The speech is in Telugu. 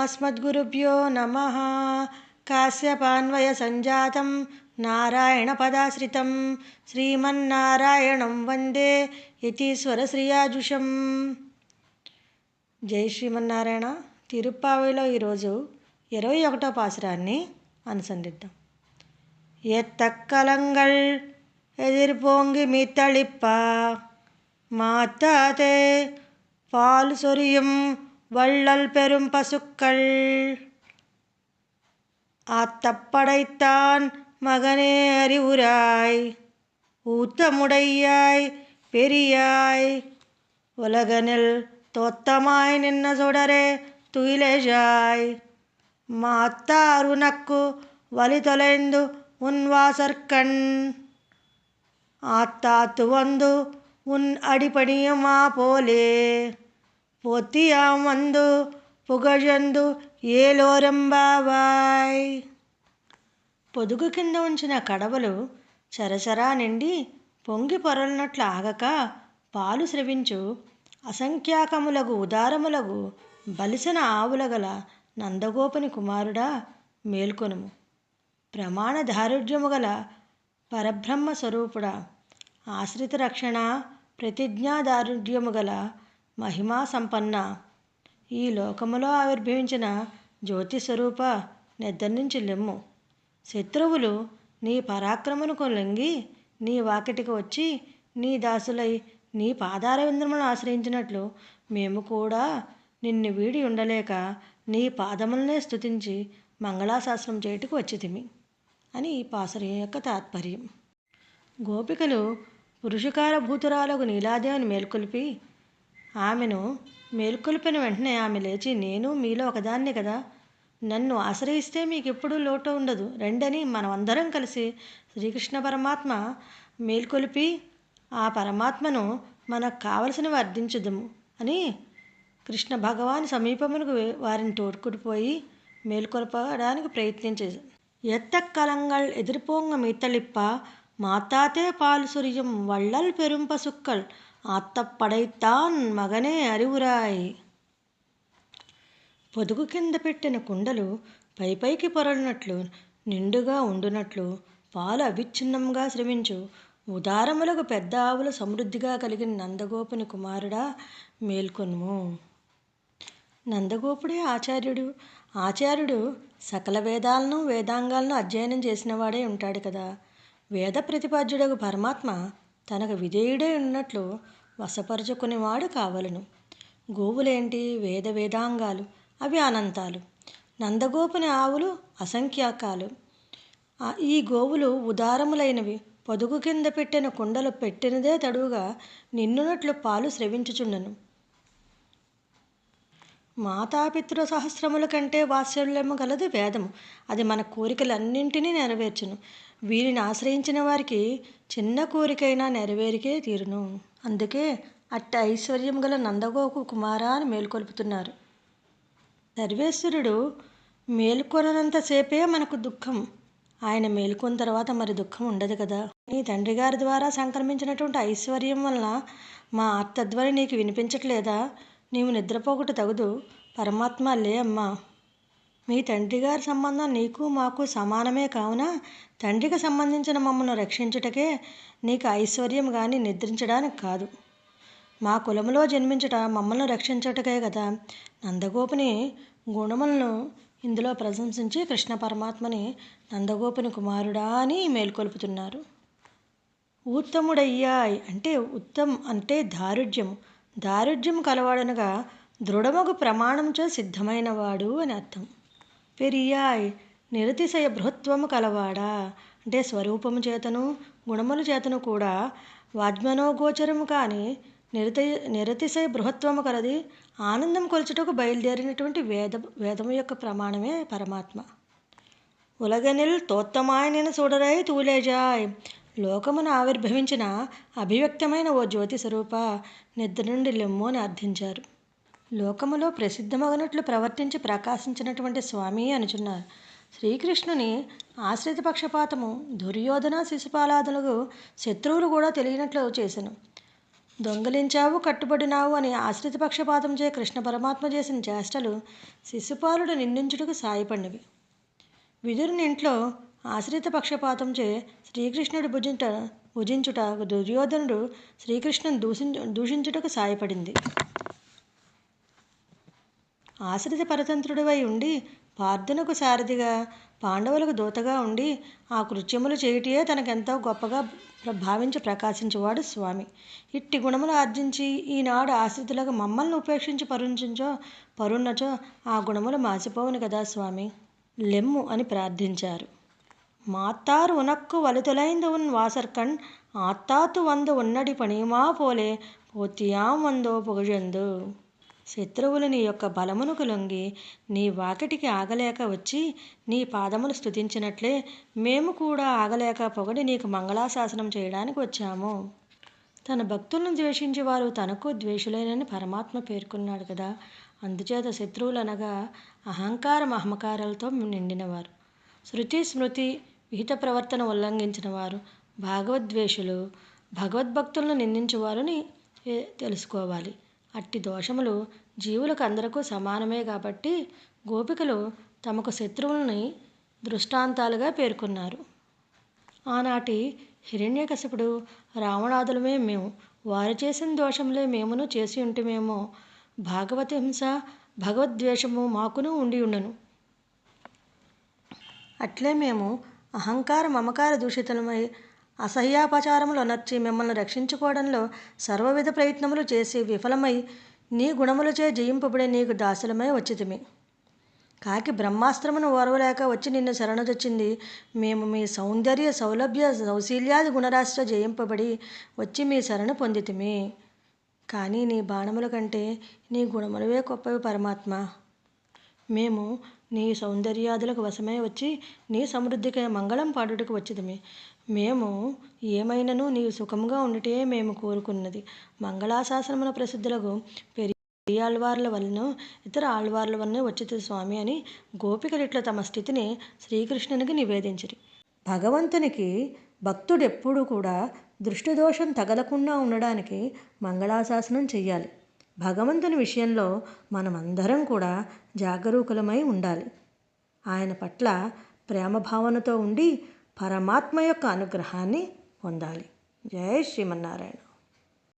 अस्मद्गुरुभ्यो नमः। काश्यपान्वयसञ्जातं नारायणपदाश्रितं श्रीमन्नारायणं वन्दे యతీశ్వరశ్రీయాజుషం. జై శ్రీమన్నారాయణ. తిరుప్పావిలో ఈరోజు 21వ పాసురాన్ని అనుసంధిద్దాం. ఎత్తక్కలంగల్ ఎదిర్పొంగి మిత్తళిప్ప மாத்தாதே பால் சொரியும் வள்ளல் பெரும் பசுக்கள் ஆத்தப்படைத்தான் மகனே அறிவுராய் ஊத்தமுடையாய் பெரியாய் உலகனில் தோத்தமாய் நின்ன சுடரே துயிலேஜாய் மாத்தாருனக்கு வலி தொலைந்து உன் வாசற்கண் ஆத்தாத்து வந்து உன் அடிபணியுமா போலே போத்தியாம் வந்து పుగజందు ఏలోరంబావాయ్. పొదుగు కింద ఉంచిన కడవలు చరచరా నిండి పొంగి పొరలినట్లు ఆగక పాలు స్రవించు అసంఖ్యాకములగు ఉదారములగు బలిసిన ఆవుల గల నందగోపుని కుమారుడా మేల్కొనుము. ప్రమాణ దారుఢ్యము గల పరబ్రహ్మ స్వరూపుడా, ఆశ్రిత రక్షణ ప్రతిజ్ఞా దారుఢ్యము గల మహిమా సంపన్న, ఈ లోకములో ఆవిర్భవించిన జ్యోతి స్వరూప నిద్ర నుంచి లెమ్ము. శత్రువులు నీ పరాక్రమమునకు లొంగి నీ వాకిటికి వచ్చి నీ దాసులై నీ పాదారవిందములను ఆశ్రయించినట్లు మేము కూడా నిన్ను వీడి ఉండలేక నీ పాదములనే స్తుతించి మంగళాశాసనం చేయుటకు వచ్చితిమి అని ఈ పాసురం యొక్క తాత్పర్యం. గోపికలు పురుషకార భూతురాలకు నీలాదేవిని మేల్కొల్పి ఆమెను మేల్కొల్పిన వెంటనే ఆమె లేచి, నేను మీలో ఒకదాన్నే కదా, నన్ను ఆశ్రయిస్తే మీకు ఎప్పుడూ లోటు ఉండదు, రెండని మనమందరం కలిసి శ్రీకృష్ణ పరమాత్మ మేల్కొల్పి ఆ పరమాత్మను మనకు కావలసినవి అర్థించుదము అని కృష్ణ భగవాన్ సమీపమునకు వారిని తోడ్కుడిపోయి మేల్కొల్పడానికి ప్రయత్నించేది. ఎత్తక్కలంగల్ ఎదిరిపోంగ మీతళిప్ప మాతాతే పాలు సురియం వళ్ళల్ పెరుం పసుక్కల్ ఆత్తపడైతాన్ మగనే అరివురాయ్. పొదుగు కింద పెట్టిన కుండలు పైపైకి పొరలినట్లు నిండుగా ఉండునట్లు పాలు అవిచ్ఛిన్నంగా స్రవించు ఉదారములకు పెద్ద ఆవులు సమృద్ధిగా కలిగిన నందగోపుని కుమారుడా మేల్కొనుము. నందగోపుడే ఆచార్యుడు. ఆచార్యుడు సకల వేదాలను వేదాంగాలను అధ్యయనం చేసినవాడే ఉంటాడు కదా. వేద ప్రతిపాద్యుడకు పరమాత్మ తనకు విధేయుడే ఉన్నట్లు వశపరుచుకునేవాడు కావలను. గోవులేంటి? వేద వేదాంగాలు, అవి అనంతాలు. నందగోపుని ఆవులు అసంఖ్యాకాలు. ఈ గోవులు ఉదారములైనవి. పొదుగు కింద పెట్టిన కుండలు పెట్టినదే తడువుగా నిన్నునట్లు పాలు స్రవించుచుండను. మాతాపితృ సహస్రముల కంటే వాత్సల్యము గలది వేదము. అది మన కోరికలన్నింటినీ నెరవేర్చును. వీరిని ఆశ్రయించిన వారికి చిన్న కోరికైనా నెరవేరికే తీరును. అందుకే అట్టి ఐశ్వర్యం గల నందగోపు కుమారా అని మేల్కొల్పుతున్నారు. సర్వేశ్వరుడు మేల్కొనంతసేపే మనకు దుఃఖం. ఆయన మేల్కొన్న తర్వాత మరి దుఃఖం ఉండదు కదా. నీ తండ్రి గారి ద్వారా సంక్రమించినటువంటి ఐశ్వర్యం వలన మా ఆర్తధ్వని నీకు వినిపించట్లేదా? నీవు నిద్రపోకుట తగదు. పరమాత్మ లే అమ్మా. మీ తండ్రి గారి సంబంధం నీకు మాకు సమానమే కావున తండ్రికి సంబంధించిన మమ్మల్ని రక్షించుటకే నీకు ఐశ్వర్యం కానీ నిద్రించడానికి కాదు. మా కులములో జన్మించుట మమ్మల్ని రక్షించుటకే కదా. నందగోపుని గుణములను ఇందులో ప్రశంసించి కృష్ణ పరమాత్మని నందగోపుని కుమారుడా అని మేల్కొల్పుతున్నారు. ఉత్తముడయ్యాయ్ అంటే ఉత్తమ్ అంటే దారుఢ్యము. దారుఢ్యం కలవాడనగా దృఢమగు ప్రమాణంచే సిద్ధమైనవాడు అని అర్థం. పెరియాయ్ నిరతిశయ బృహత్వము కలవాడా అంటే స్వరూపము చేతను గుణముల చేతను కూడా వాజ్మనోగోచరము కానీ నిరతిశయ బృహత్వము కలది ఆనందం కొలుచుటకు బయలుదేరినటువంటి వేదము యొక్క ప్రమాణమే పరమాత్మ. ఉలగనిల్ తోత్తమాయన చూడరై తూలేజాయ్ లోకమును ఆవిర్భవించిన అభివ్యక్తమైన ఓ జ్యోతి స్వరూప నిద్ర నుండి లెమ్ము అని అర్థించారు. లోకములో ప్రసిద్ధమగనట్లు ప్రవర్తించి ప్రకాశించినటువంటి స్వామి అనుచున్నారు. శ్రీకృష్ణుని ఆశ్రిత పక్షపాతము దుర్యోధన శిశుపాలాదులకు శత్రువులు కూడా తెలియనట్లు చేసెను. దొంగలించావు కట్టుబడినావు అని ఆశ్రిత పక్షపాతం చే కృష్ణ పరమాత్మ చేసిన చేష్టలు శిశుపాలుడు నిందించుటకు సాయపడినవి. విదురుని ఇంట్లో ఆశ్రిత పక్షపాతంచే శ్రీకృష్ణుడు భుజించుట దుర్యోధనుడు శ్రీకృష్ణుని దూషించుటకు సాయపడింది. ఆశ్రిత పరతంత్రుడివై ఉండి పార్థునకు సారథిగా పాండవులకు దూతగా ఉండి ఆ కృత్యములు చేయుటయే తనకెంతో గొప్పగా భావించి ప్రకాశించేవాడు స్వామి. ఇట్టి గుణములు ఆర్జించి ఈనాడు ఆశ్రితులకు మమ్మల్ని ఉపేక్షించి పరున్నచో ఆ గుణములు మాసిపోవును కదా స్వామి, లెమ్ము అని ప్రార్థించారు. మాత్తారు ఉనక్కు వలుతులైందు ఉన్ వాసర్కణ్ ఆత్తాతు వందు ఉన్నడి పణిమా పోలే పోతియాం వందో పొగజందు. శత్రువులు నీ యొక్క బలమునకు లొంగి నీ వాకిటికి ఆగలేక వచ్చి నీ పాదములు స్తుతించినట్లే మేము కూడా ఆగలేక పొగడి నీకు మంగళాశాసనం చేయడానికి వచ్చాము. తన భక్తులను ద్వేషించి వారు తనకు ద్వేషులేనని పరమాత్మ పేర్కొన్నాడు కదా. అందుచేత శత్రువులనగా అహంకారం అహంకారాలతో నిండినవారు, శృతి స్మృతి విహిత ప్రవర్తన ఉల్లంఘించిన వారు, భాగవద్వేషులు, భగవద్భక్తులను నిందించేవారని తెలుసుకోవాలి. అట్టి దోషములు జీవులకు అందరకు సమానమే కాబట్టి గోపికలు తమకు శత్రువులని దృష్టాంతాలుగా పేర్కొన్నారు. ఆనాటి హిరణ్యకశిపుడు రావణాదులమే మేము, వారు చేసిన దోషములే మేమును చేసి ఉంటేమేమో, భాగవత హింస భగవద్వేషము మాకును ఉండి ఉండను. అట్లే మేము అహంకార మమకార దూషితులమై అసహ్యాపచారములు అనర్చి మిమ్మల్ని రక్షించుకోవడంలో సర్వవిధ ప్రయత్నములు చేసి విఫలమై నీ గుణములచే జయింపబడే నీకు దాసులమై వచ్చితిమి. కాకి బ్రహ్మాస్త్రమును ఓర్వలేక వచ్చి నిన్ను శరణొచ్చింది. మేము మీ సౌందర్య సౌలభ్య సౌశీల్యాది గుణరాశితో జయింపబడి వచ్చి మీ శరణు పొందితిమి. కానీ నీ బాణముల కంటే నీ గుణములవే గొప్పవి పరమాత్మ. మేము నీ సౌందర్యాదులకు వశమై వచ్చి నీ సమృద్ధికై మంగళం పాడుటకు వచ్చితిమి. మేము ఏమైనను నీ సుఖముగా ఉండుటే మేము కోరుకున్నది. మంగళాశాసనమున ప్రసిద్ధులకు పెరియాళ్వార్ల వలన ఇతర ఆళ్వార్ల వలనే వచ్చింది స్వామి అని గోపికలిట్ల తమ స్థితిని శ్రీకృష్ణునికి నివేదించిరి. భగవంతునికి భక్తుడెప్పుడు కూడా దృష్టిదోషం తగలకుండా ఉండడానికి మంగళాశాసనం చెయ్యాలి. భగవంతుని విషయంలో మనమందరం కూడా జాగరూకులమై ఉండాలి. ఆయన పట్ల ప్రేమభావనతో ఉండి పరమాత్మ యొక్క అనుగ్రహాన్ని పొందాలి. జై శ్రీమన్నారాయణ.